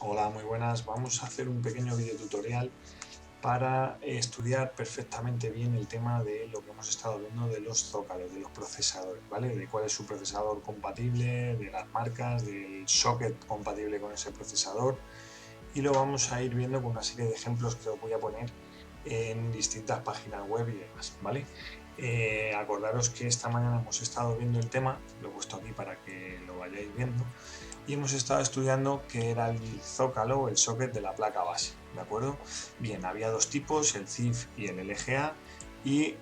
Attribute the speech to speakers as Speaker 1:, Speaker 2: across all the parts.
Speaker 1: Hola, muy buenas. Vamos a hacer un pequeño video tutorial para estudiar perfectamente bien el tema de lo que hemos estado viendo de los zócalos, de los procesadores, ¿vale? De cuál es su procesador compatible, de las marcas, del socket compatible con ese procesador, y lo vamos a ir viendo con una serie de ejemplos que os voy a poner en distintas páginas web y demás, ¿vale? Acordaros que esta mañana hemos estado viendo el tema, lo he puesto aquí para que lo vayáis viendo, y hemos estado estudiando qué era el zócalo o el socket de la placa base, ¿de acuerdo? Bien, había dos tipos, el CIF y el LGA, y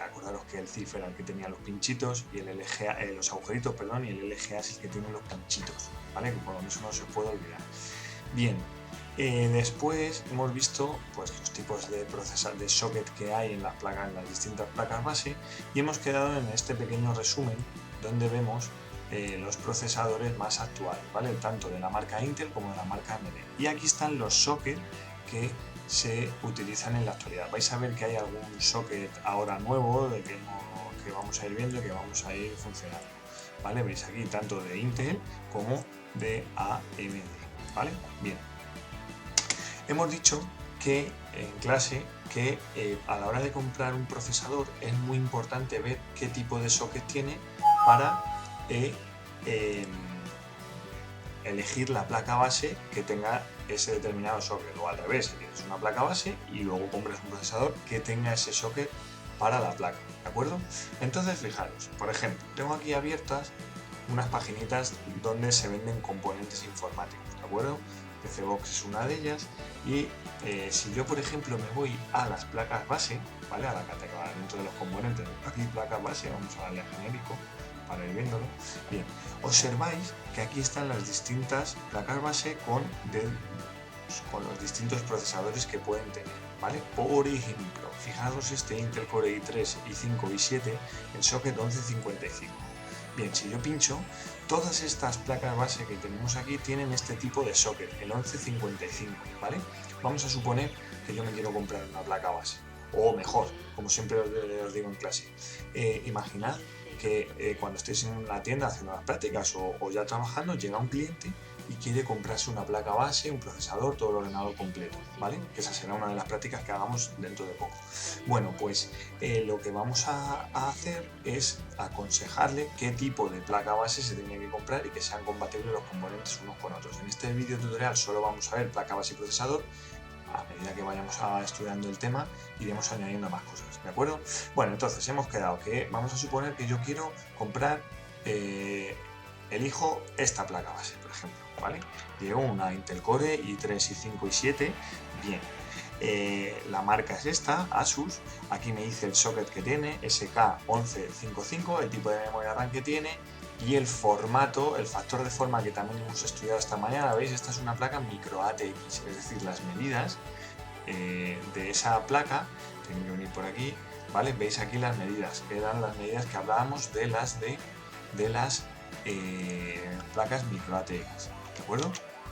Speaker 1: acordaros que el CIF era el que tenía los pinchitos y el LGA, los agujeritos, perdón, y el LGA es el que tiene los pinchitos, ¿vale? Con eso no se puede olvidar. Bien, después hemos visto pues, los tipos de socket que hay en las placas, en las distintas placas base, y hemos quedado en este pequeño resumen donde vemos los procesadores más actuales, ¿vale? Tanto de la marca Intel como de la marca AMD. Y aquí están los sockets que se utilizan en la actualidad. Vais a ver que hay algún socket ahora nuevo que vamos a ir viendo y que vamos a ir funcionando, ¿vale? Veis aquí tanto de Intel como de AMD, ¿vale? Bien. Hemos dicho que en clase que a la hora de comprar un procesador es muy importante ver qué tipo de socket tiene para elegir la placa base que tenga ese determinado socket, o al revés, si tienes una placa base y luego compras un procesador que tenga ese socket para la placa, ¿de acuerdo? Entonces fijaros, por ejemplo, tengo aquí abiertas unas paginitas donde se venden componentes informáticos, ¿de acuerdo? PCBox es una de ellas, y si yo por ejemplo me voy a las placas base, ¿vale? A la categoría dentro de los componentes, aquí placas base, vamos a darle a genérico para ir viéndolo. Bien, observáis que aquí están las distintas placas base con los distintos procesadores que pueden tener, ¿vale? Por ejemplo, fijaros este Intel Core i3, i5, i7, el socket 1155. Bien, si yo pincho, todas estas placas base que tenemos aquí tienen este tipo de socket, el 1155, ¿vale? Vamos a suponer que yo me quiero comprar una placa base, o mejor, como siempre os digo en clase, imaginad que cuando estéis en una tienda haciendo las prácticas o ya trabajando, llega un cliente y quiere comprarse una placa base, un procesador, todo el ordenador completo, ¿vale? Que esa será una de las prácticas que hagamos dentro de poco. Bueno, pues lo que vamos a hacer es aconsejarle qué tipo de placa base se tiene que comprar y que sean compatibles los componentes unos con otros. En este vídeo tutorial solo vamos a ver placa base y procesador. A medida que vayamos estudiando el tema, iremos añadiendo más cosas, ¿de acuerdo? Bueno, entonces hemos quedado que vamos a suponer que yo quiero comprar, elijo esta placa base, por ejemplo, ¿vale? Llevo una Intel Core i3, i5, i7, bien. La marca es esta, Asus, aquí me dice el socket que tiene, SK1155, el tipo de memoria RAM que tiene, y el formato, el factor de forma que también hemos estudiado esta mañana. ¿Veis? Esta es una placa micro ATX, es decir, las medidas de esa placa, tengo que venir por aquí, ¿vale? Veis aquí las medidas, que eran las medidas que hablábamos de las placas micro ATX, ¿de acuerdo?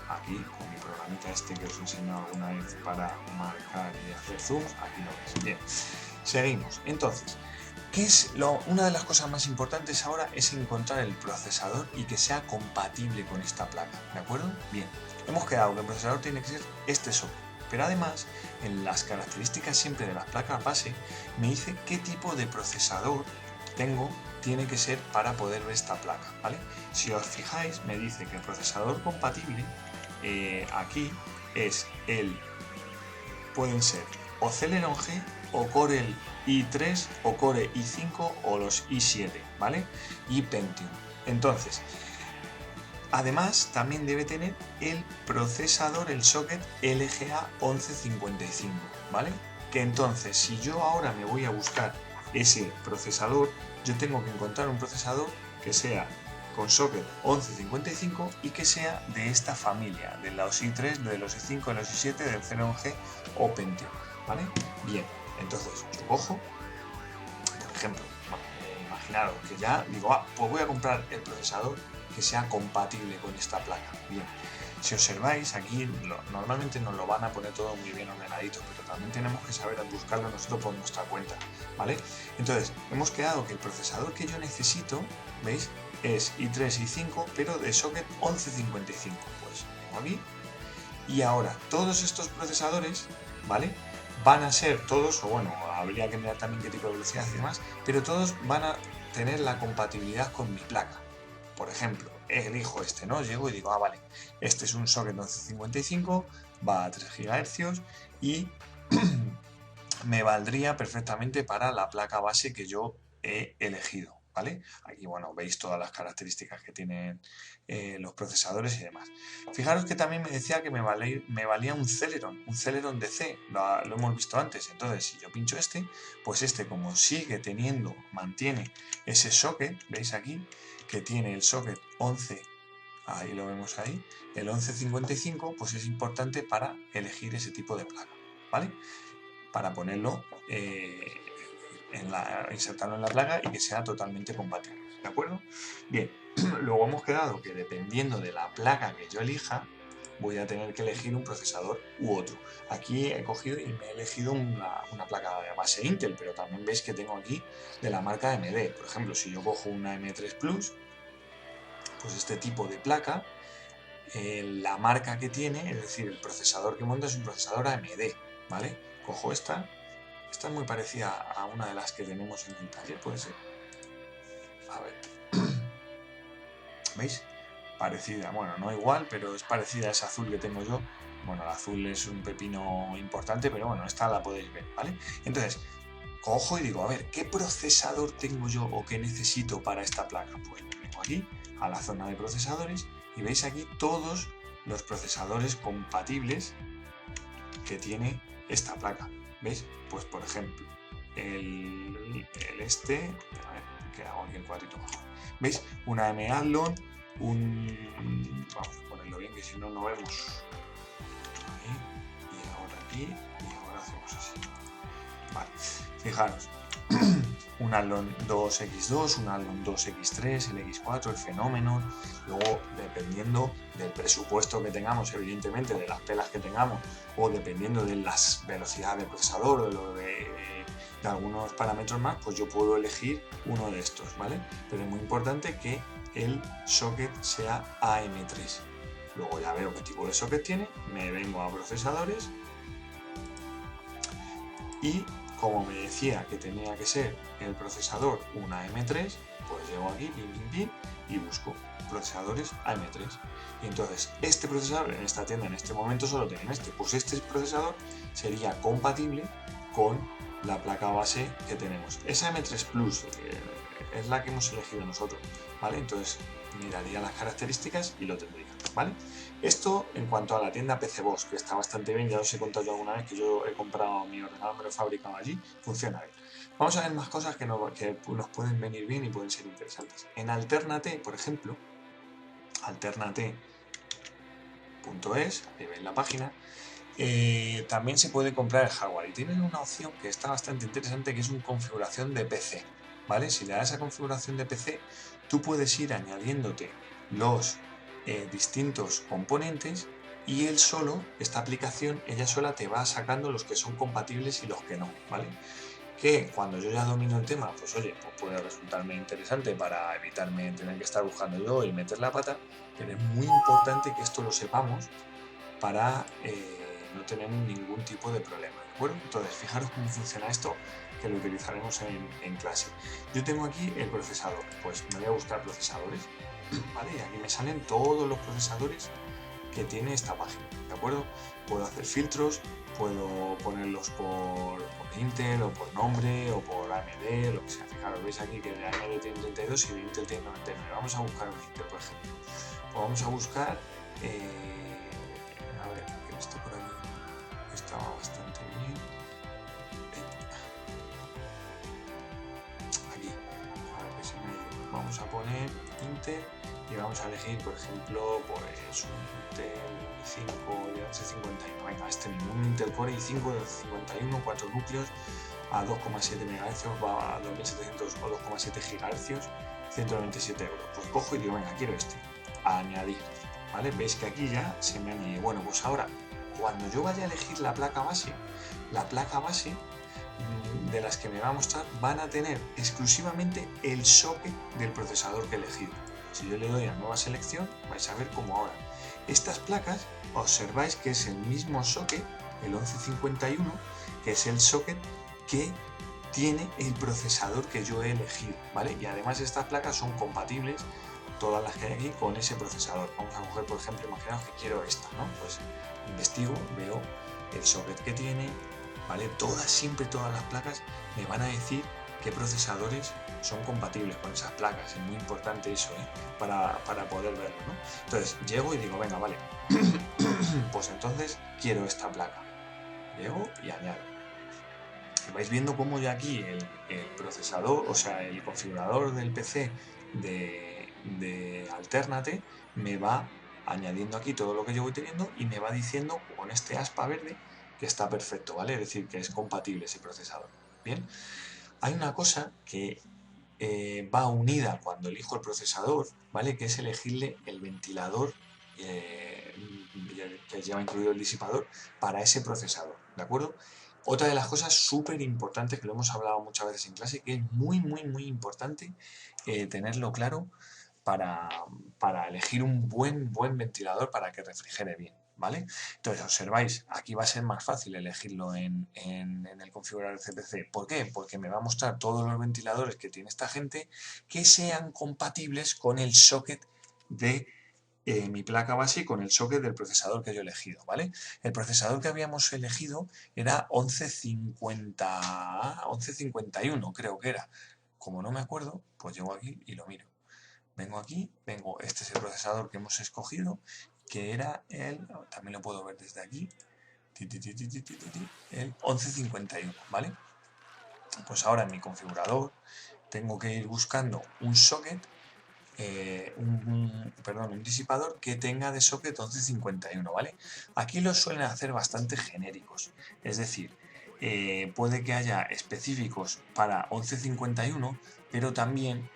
Speaker 1: Aquí con mi programita este que os he enseñado alguna vez para marcar y hacer zoom, aquí lo veis. Bien, seguimos. Entonces, una de las cosas más importantes ahora es encontrar el procesador y que sea compatible con esta placa, ¿de acuerdo? Bien, hemos quedado que el procesador tiene que ser este socket, pero además en las características siempre de las placas base me dice qué tipo de procesador tiene que ser para poder ver esta placa, ¿vale? Si os fijáis, me dice que el procesador compatible aquí pueden ser o Celeron G o Core i3 o Core i5 o los i7, ¿vale? Y Pentium. Entonces, además también debe tener el procesador, el socket LGA 1155, ¿vale? Que entonces, si yo ahora me voy a buscar ese procesador, yo tengo que encontrar un procesador que sea con socket 1155 y que sea de esta familia, de los i3, de los i5, de los i7, del Celeron G o Pentium, ¿vale? Bien, entonces yo cojo, por ejemplo, imaginaros que ya digo, pues voy a comprar el procesador que sea compatible con esta placa. Bien, si observáis aquí, normalmente nos lo van a poner todo muy bien ordenadito, pero también tenemos que saber buscarlo nosotros por nuestra cuenta, ¿vale? Entonces, hemos quedado que el procesador que yo necesito, ¿veis? Es i3, i5, pero de socket 1155. Pues vengo aquí Y ahora, todos estos procesadores, ¿vale? Van a ser todos, o bueno, habría que mirar también qué tipo de velocidad y demás, pero todos van a tener la compatibilidad con mi placa. Por ejemplo, elijo este, ¿no? Llego y digo, vale, este es un socket 1155, va a 3 GHz y me valdría perfectamente para la placa base que yo he elegido, ¿vale? Aquí, bueno, veis todas las características que tienen los procesadores y demás. Fijaros que también me decía que me valía un Celeron DC, lo hemos visto antes. Entonces, si yo pincho este, pues este como sigue teniendo, mantiene ese socket, ¿veis aquí? Que tiene el socket 11, ahí lo vemos ahí, el 1155, pues es importante para elegir ese tipo de placa, ¿vale? Para ponerlo, insertarlo en la placa y que sea totalmente compatible, ¿de acuerdo? Bien, luego hemos quedado que dependiendo de la placa que yo elija, voy a tener que elegir un procesador u otro. Aquí he cogido y me he elegido una placa de base Intel, pero también veis que tengo aquí de la marca AMD. Por ejemplo, si yo cojo una M3 Plus, pues este tipo de placa, la marca que tiene, es decir, el procesador que monta es un procesador AMD, ¿vale? Cojo esta es muy parecida a una de las que tenemos en el taller, puede ser. A ver. ¿Veis? Parecida, bueno, no igual, pero es parecida a esa azul que tengo yo. Bueno, el azul es un pepino importante, pero bueno, esta la podéis ver, ¿vale? Entonces, cojo y digo, a ver, ¿qué procesador tengo yo o qué necesito para esta placa? Pues vengo aquí a la zona de procesadores y veis aquí todos los procesadores compatibles que tiene esta placa. ¿Veis? Pues por ejemplo, el este, a ver, que hago aquí el cuadrito mejor. ¿Veis? Una M Athlon, vamos a ponerlo bien que si no, no vemos. Ahí, y ahora aquí, y ahora hacemos así. Vale, fijaros. Un Athlon 2X2, un Athlon 2X3, el X4, el Phenomenon. Luego, dependiendo del presupuesto que tengamos, evidentemente, de las pelas que tengamos, o dependiendo de las velocidades del procesador o de algunos parámetros más, pues yo puedo elegir uno de estos, ¿vale? Pero es muy importante que el socket sea AM3. Luego ya veo qué tipo de socket tiene, me vengo a procesadores y como me decía que tenía que ser el procesador una M3, pues llego aquí, pin, pin, pin, y busco procesadores AM3. Y entonces, este procesador en esta tienda en este momento solo tienen este. Pues este procesador sería compatible con la placa base que tenemos. Esa M3 Plus es la que hemos elegido nosotros, ¿vale? Entonces, miraría las características y lo tendría, ¿vale? Esto en cuanto a la tienda PC Box, que está bastante bien, ya os he contado yo alguna vez que yo he comprado mi ordenador, me lo he fabricado allí, funciona bien. Vamos a ver más cosas que nos pueden venir bien y pueden ser interesantes. En Alternate, por ejemplo, alternate.es, ahí veis la página, también se puede comprar el hardware y tienen una opción que está bastante interesante, que es una configuración de PC, ¿vale? Si le das a configuración de PC, tú puedes ir añadiéndote los distintos componentes y él solo, esta aplicación, ella sola te va sacando los que son compatibles y los que no, ¿vale? Que cuando yo ya domino el tema, pues oye, pues puede resultarme interesante para evitarme tener que estar buscando yo y meter la pata, pero es muy importante que esto lo sepamos para no tener ningún tipo de problema, ¿de acuerdo? Entonces, fijaros cómo funciona esto, que lo utilizaremos en clase. Yo tengo aquí el procesador, pues me voy a buscar procesadores, ¿vale? Y aquí me salen todos los procesadores que tiene esta página, ¿de acuerdo? Puedo hacer filtros, puedo ponerlos por Intel o por nombre o por AMD, lo que sea. Fijaros, veis aquí que de AMD tiene 32 y de Intel tiene 99. Vamos a buscar un Intel, por ejemplo. O vamos a buscar, a ver, que esto por aquí estaba bastante bien. Aquí, a ver que se me... Vamos a poner Intel y vamos a elegir, por ejemplo, pues un Intel i5 de 1151. Venga, este mismo, un Intel Core i5 de 1151, 4 núcleos a 2,7 MHz, va a 2700 o 2,7 GHz, 197 euros. Pues cojo y digo, venga, quiero este, a añadir, ¿vale? Veis que aquí ya se me añade. Bueno, pues ahora, cuando yo vaya a elegir la placa base de las que me va a mostrar van a tener exclusivamente el socket del procesador que he elegido. Si yo le doy a nueva selección, vais a ver cómo ahora Estas placas, observáis que es el mismo socket, el 1151, que es el socket que tiene el procesador que yo he elegido, ¿vale? Y además estas placas son compatibles, todas las que hay aquí, con ese procesador. Vamos a coger, por ejemplo, imaginaos que quiero esta, ¿no? Pues investigo, veo el socket que tiene, ¿vale? Siempre todas las placas me van a decir qué procesadores son compatibles con esas placas. Es muy importante eso, ¿eh? para poder verlo, ¿no? Entonces llego y digo, venga, vale, pues entonces quiero esta placa. Llego y añado. Vais viendo cómo ya aquí el procesador, o sea, el configurador del PC de Alternate me va añadiendo aquí todo lo que yo voy teniendo y me va diciendo con este aspa verde que está perfecto, ¿vale? Es decir, que es compatible ese procesador. Bien, hay una cosa que va unida cuando elijo el procesador, ¿vale? Que es elegirle el ventilador que lleva incluido el disipador para ese procesador, ¿de acuerdo? Otra de las cosas súper importantes que lo hemos hablado muchas veces en clase, que es muy importante tenerlo claro para elegir un buen ventilador para que refrigere bien, ¿vale? Entonces, observáis, aquí va a ser más fácil elegirlo en el configurador CPC. ¿Por qué? Porque me va a mostrar todos los ventiladores que tiene esta gente que sean compatibles con el socket de mi placa base y con el socket del procesador que yo he elegido, ¿vale? El procesador que habíamos elegido era 1151, creo que era. Como no me acuerdo, pues llego aquí y lo miro. Vengo aquí, este es el procesador que hemos escogido, que era también lo puedo ver desde aquí, el 1151, ¿vale? Pues ahora en mi configurador tengo que ir buscando un socket, un disipador que tenga de socket 1151, ¿vale? Aquí lo suelen hacer bastante genéricos, es decir, puede que haya específicos para 1151, pero también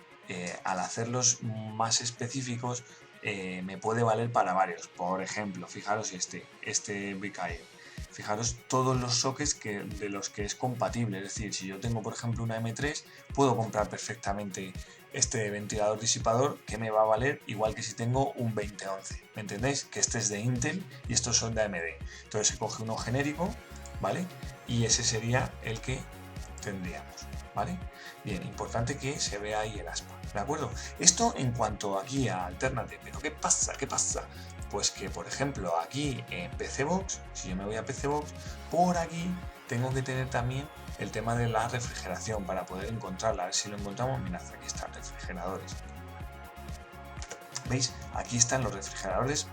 Speaker 1: al hacerlos más específicos me puede valer para varios. Por ejemplo, fijaros este BKE. Fijaros todos los sockets de los que es compatible, es decir, si yo tengo por ejemplo una M3, puedo comprar perfectamente este ventilador disipador que me va a valer igual que si tengo un 2011, ¿me entendéis? Que este es de Intel y estos son de AMD. Entonces se coge uno genérico, ¿vale? Y ese sería el que tendríamos, ¿vale? Bien, importante que se vea ahí el aspa, ¿de acuerdo? Esto en cuanto aquí a Alternate, pero ¿qué pasa? Pues que, por ejemplo, aquí en PCBox, si yo me voy a PCBox, por aquí tengo que tener también el tema de la refrigeración para poder encontrarla. A ver si lo encontramos. Mirad, aquí están refrigeradores. ¿Veis? Aquí están los refrigeradores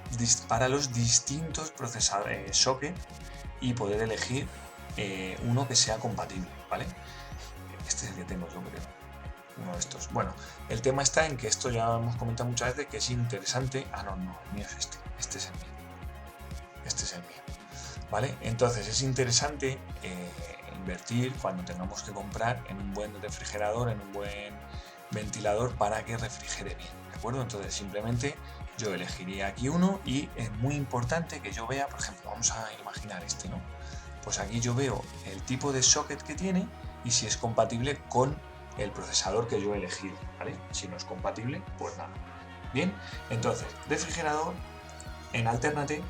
Speaker 1: para los distintos procesadores socket y poder elegir uno que sea compatible, ¿vale? Este es el que tengo yo, creo. Uno de estos. Bueno, el tema está en que esto ya hemos comentado muchas veces que es interesante. Ah, no, el mío es este. Este es el mío. Este es el mío. ¿Vale? Entonces es interesante invertir cuando tengamos que comprar en un buen refrigerador, en un buen ventilador para que refrigere bien. ¿De acuerdo? Entonces simplemente yo elegiría aquí uno y es muy importante que yo vea, por ejemplo, vamos a imaginar este, ¿no? Pues aquí yo veo el tipo de socket que tiene y si es compatible con el procesador que yo he elegido, ¿vale? Si no es compatible, pues nada. Bien, entonces, refrigerador en Alternate,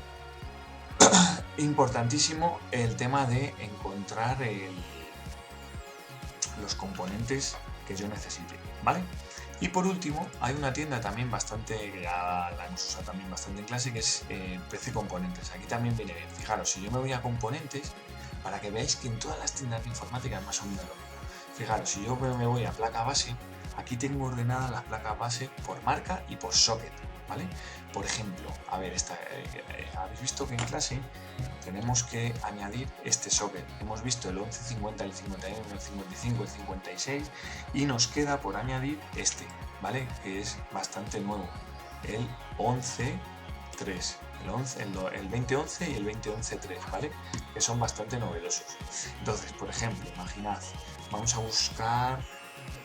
Speaker 1: importantísimo el tema de encontrar los componentes que yo necesite, ¿vale? Y por último, hay una tienda también bastante, que ya la hemos usado también bastante en clase, que es PC Componentes. Aquí también viene bien. Fijaros, si yo me voy a componentes, para que veáis que en todas las tiendas de informática es más o menos lo mismo. Fijaros, si yo me voy a placa base, aquí tengo ordenadas las placas base por marca y por socket, ¿vale? Por ejemplo, a ver, habéis visto que en clase tenemos que añadir este socket. Hemos visto el 1150, el 51, el 55, el 56 y nos queda por añadir este, ¿vale? Que es bastante nuevo, el 11.3. El 2011 y el 2011.3, ¿vale? Que son bastante novedosos. Entonces, por ejemplo, imaginad, vamos a buscar,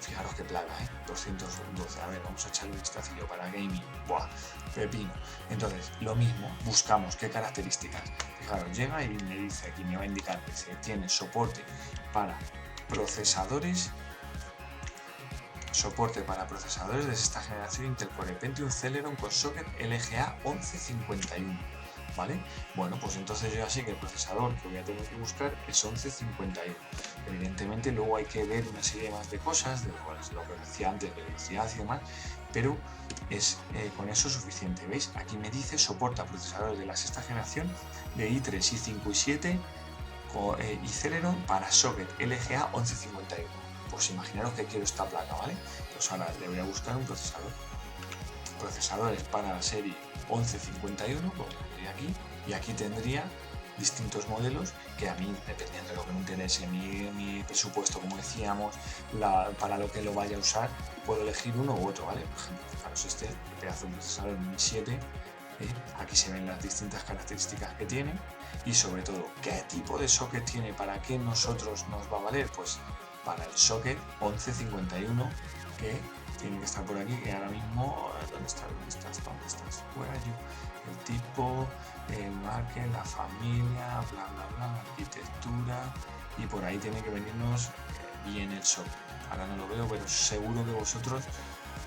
Speaker 1: fijaros qué plaga, 212, a ver, vamos a echarle un vistacillo para gaming, ¡buah! Pepino. Entonces, lo mismo, buscamos qué características. Fijaros, llega y me dice, aquí me va a indicar que tiene soporte para procesadores soporte para procesadores de sexta generación Intel Core Pentium Celeron con socket LGA 1151, ¿vale? Bueno, pues entonces yo ya sé que el procesador que voy a tener que buscar es 1151. Evidentemente luego hay que ver una serie más de cosas, de lo que decía antes, de velocidad y demás, pero es con eso suficiente. ¿Veis? Aquí me dice soporta procesadores de la sexta generación de i3, i5 y 7 y Celeron para socket LGA 1151. Pues imaginaros que quiero esta placa, ¿vale? Pues ahora le voy a buscar un procesador. Procesadores para la serie 1151, pues lo tendría aquí, y aquí tendría distintos modelos que a mí, dependiendo de lo que me interese, mi presupuesto, como decíamos, para lo que lo vaya a usar, puedo elegir uno u otro, ¿vale? Por ejemplo, fijaros este pedazo de procesador i7, aquí se ven las distintas características que tiene y sobre todo qué tipo de socket tiene, para qué nosotros nos va a valer, pues para el socket 1151 que tiene que estar por aquí, que ahora mismo, ¿dónde estás? Where are you? El tipo, el marque, la familia, bla bla bla, arquitectura, y por ahí tiene que venirnos bien el socket. Ahora no lo veo, pero seguro que vosotros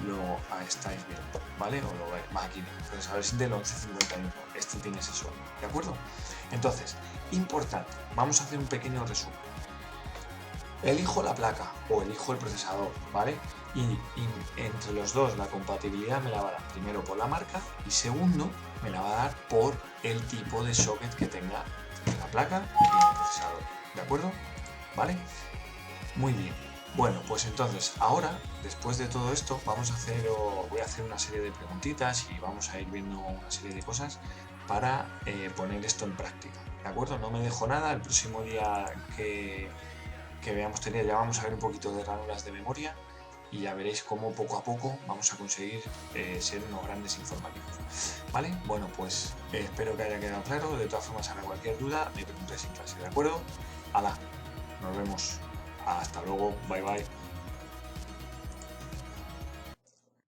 Speaker 1: lo estáis viendo, ¿vale? O lo veis, aquí, pues a ver si del 1151, este tiene ese socket, ¿de acuerdo? Entonces, importante, vamos a hacer un pequeño resumen. Elijo la placa o elijo el procesador, ¿vale? Y entre los dos la compatibilidad me la va a dar primero por la marca y segundo me la va a dar por el tipo de socket que tenga la placa y el procesador, ¿de acuerdo? ¿Vale? Muy bien. Bueno, pues entonces ahora, después de todo esto, voy a hacer una serie de preguntitas y vamos a ir viendo una serie de cosas para poner esto en práctica, ¿de acuerdo? No me dejo nada, el próximo día que veamos teoría ya vamos a ver un poquito de ranuras de memoria y ya veréis cómo poco a poco vamos a conseguir ser unos grandes informáticos, ¿vale? Bueno, pues espero que haya quedado claro. De todas formas, ahora cualquier duda me preguntáis en clase, ¿de acuerdo? ¡Hala! Nos vemos. Hasta luego. Bye bye.